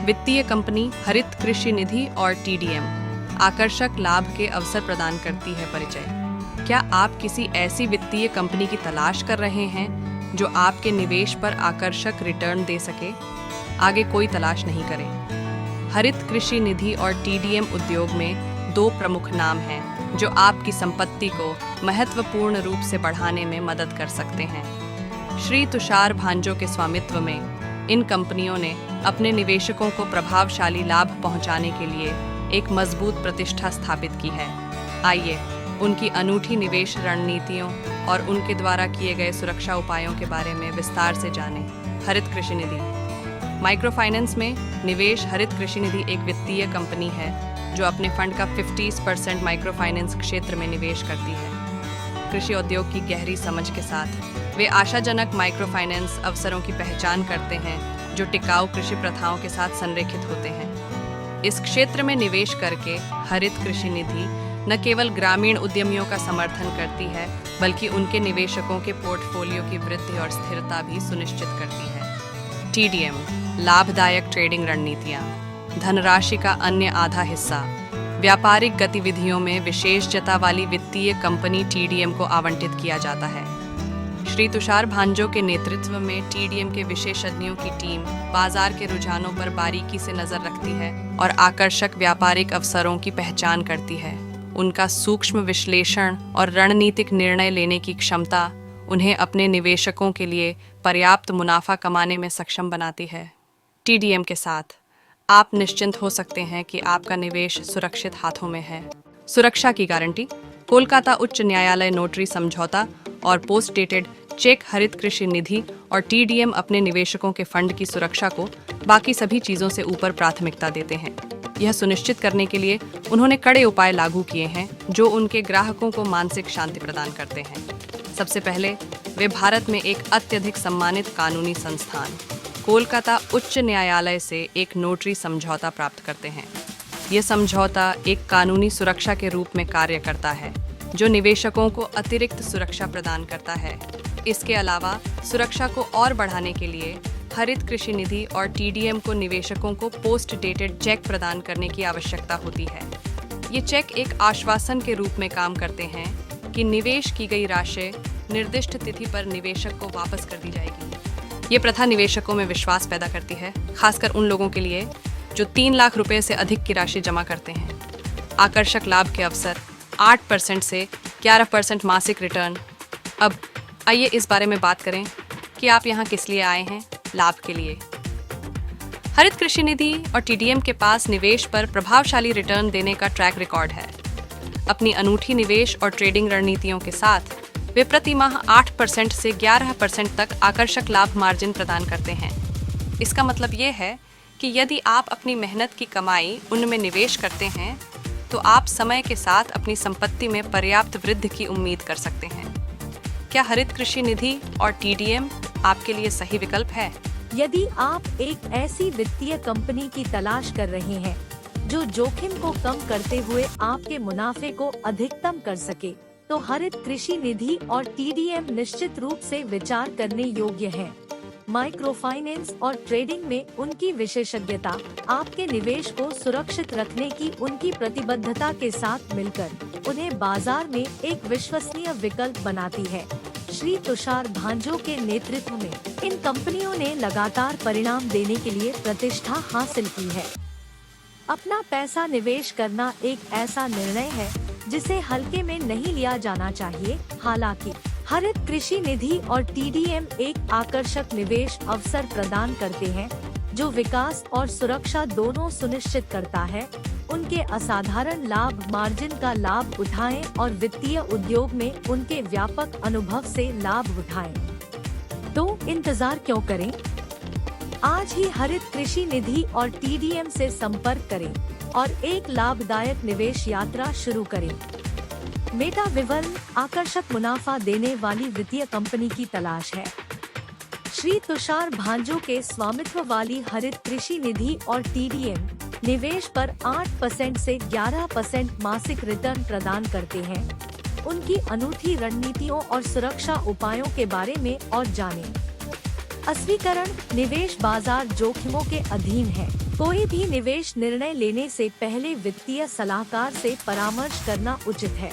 वित्तीय कंपनी हरित कृषि निधि और TDM आकर्षक लाभ के अवसर प्रदान करती है। परिचय। क्या आप किसी ऐसी वित्तीय कंपनी की तलाश कर रहे हैं जो आपके निवेश पर आकर्षक रिटर्न दे सके? आगे कोई तलाश नहीं करें। हरित कृषि निधि और TDM उद्योग में दो प्रमुख नाम हैं जो आपकी संपत्ति को महत्वपूर्ण रूप से बढ़ाने में मदद कर सकते हैं। श्री तुषार भांजो के स्वामित्व में इन कंपनियों ने अपने निवेशकों को प्रभावशाली लाभ पहुंचाने के लिए एक मजबूत प्रतिष्ठा स्थापित की है। आइए उनकी अनूठी निवेश रणनीतियों और उनके द्वारा किए गए सुरक्षा उपायों के बारे में विस्तार से जानें। हरित कृषि निधि। माइक्रो फाइनेंस में निवेश। हरित कृषि निधि एक वित्तीय कंपनी है जो अपने फंड का 50% माइक्रो फाइनेंस क्षेत्र में निवेश करती है। कृषि उद्योग की गहरी समझ के साथ वे आशाजनक माइक्रो फाइनेंस अवसरों की पहचान करते हैं जो टिकाऊ कृषि प्रथाओं के साथ संरेखित होते हैं। इस क्षेत्र में निवेश करके हरित कृषि निधि न केवल ग्रामीण उद्यमियों का समर्थन करती है बल्कि उनके निवेशकों के पोर्टफोलियो की वृद्धि और स्थिरता भी सुनिश्चित करती है। TDM लाभदायक ट्रेडिंग रणनीतियाँ। धनराशि का अन्य आधा हिस्सा व्यापारिक गतिविधियों में विशेषज्ञता वाली वित्तीय कंपनी TDM को आवंटित किया जाता है। श्री तुषार भांजो के नेतृत्व में TDM के विशेषज्ञों की टीम बाजार के रुझानों पर बारीकी से नजर रखती है और आकर्षक व्यापारिक अवसरों की पहचान करती है। उनका सूक्ष्म विश्लेषण और रणनीतिक निर्णय लेने की क्षमता उन्हें अपने निवेशकों के लिए पर्याप्त मुनाफा कमाने में सक्षम बनाती है। TDM के साथ आप निश्चिंत हो सकते हैं कि आपका निवेश सुरक्षित हाथों में है। सुरक्षा की गारंटी। कोलकाता उच्च न्यायालय नोटरी समझौता और पोस्ट डेटेड चेक। हरित कृषि निधि और TDM अपने निवेशकों के फंड की सुरक्षा को बाकी सभी चीज़ों से ऊपर प्राथमिकता देते हैं। यह सुनिश्चित करने के लिए उन्होंने कड़े उपाय लागू किए हैं जो उनके ग्राहकों को मानसिक शांति प्रदान करते हैं। सबसे पहले वे भारत में एक अत्यधिक सम्मानित कानूनी संस्थान कोलकाता उच्च न्यायालय से एक नोटरी समझौता प्राप्त करते हैं। यह समझौता एक कानूनी सुरक्षा के रूप में कार्य करता है जो निवेशकों को अतिरिक्त सुरक्षा प्रदान करता है। इसके अलावा सुरक्षा को और बढ़ाने के लिए हरित कृषि निधि और TDM को निवेशकों को पोस्ट डेटेड चेक प्रदान करने की आवश्यकता होती है। ये चेक एक आश्वासन के रूप में काम करते हैं कि निवेश की गई राशि निर्दिष्ट तिथि पर निवेशक को वापस कर दी जाएगी। ये प्रथा निवेशकों में विश्वास पैदा करती है, खासकर उन लोगों के लिए जो 3 लाख रुपए से अधिक की राशि जमा करते हैं। आकर्षक लाभ के अवसर। 8% से 11% मासिक रिटर्न। अब आइए इस बारे में बात करें कि आप यहाँ किस लिए आए हैं। लाभ के लिए। हरित कृषि निधि और TDM के पास निवेश पर प्रभावशाली रिटर्न देने का ट्रैक रिकॉर्ड है। अपनी अनूठी निवेश और ट्रेडिंग रणनीतियों के साथ वे प्रति माह 8% से 11% तक आकर्षक लाभ मार्जिन प्रदान करते हैं। इसका मतलब ये है कि यदि आप अपनी मेहनत की कमाई उनमें निवेश करते हैं तो आप समय के साथ अपनी संपत्ति में पर्याप्त वृद्धि की उम्मीद कर सकते हैं। क्या हरित कृषि निधि और TDM आपके लिए सही विकल्प है? यदि आप एक ऐसी वित्तीय कंपनी की तलाश कर रहे हैं जो जोखिम को कम करते हुए आपके मुनाफे को अधिकतम कर सके, तो हरित कृषि निधि और TDM निश्चित रूप से विचार करने योग्य है। माइक्रो फाइनेंस और ट्रेडिंग में उनकी विशेषज्ञता आपके निवेश को सुरक्षित रखने की उनकी प्रतिबद्धता के साथ मिलकर उन्हें बाजार में एक विश्वसनीय विकल्प बनाती है। श्री तुषार भांजो के नेतृत्व में इन कंपनियों ने लगातार परिणाम देने के लिए प्रतिष्ठा हासिल की है। अपना पैसा निवेश करना एक ऐसा निर्णय है जिसे हल्के में नहीं लिया जाना चाहिए। हालांकि हरित कृषि निधि और TDM एक आकर्षक निवेश अवसर प्रदान करते हैं जो विकास और सुरक्षा दोनों सुनिश्चित करता है। उनके असाधारण लाभ मार्जिन का लाभ उठाएं और वित्तीय उद्योग में उनके व्यापक अनुभव से लाभ उठाएं। तो इंतजार क्यों करें? आज ही हरित कृषि निधि और TDM से संपर्क करें और एक लाभदायक निवेश यात्रा शुरू करें। मेटा विवरण। आकर्षक मुनाफा देने वाली वित्तीय कंपनी की तलाश है। श्री तुषार भांजो के स्वामित्व वाली हरित कृषि निधि और TDM निवेश पर 8% से 11% मासिक रिटर्न प्रदान करते हैं। उनकी अनूठी रणनीतियों और सुरक्षा उपायों के बारे में और जानें। अस्वीकरण। निवेश बाजार जोखिमों के अधीन है। कोई भी निवेश निर्णय लेने से पहले वित्तीय सलाहकार से परामर्श करना उचित है।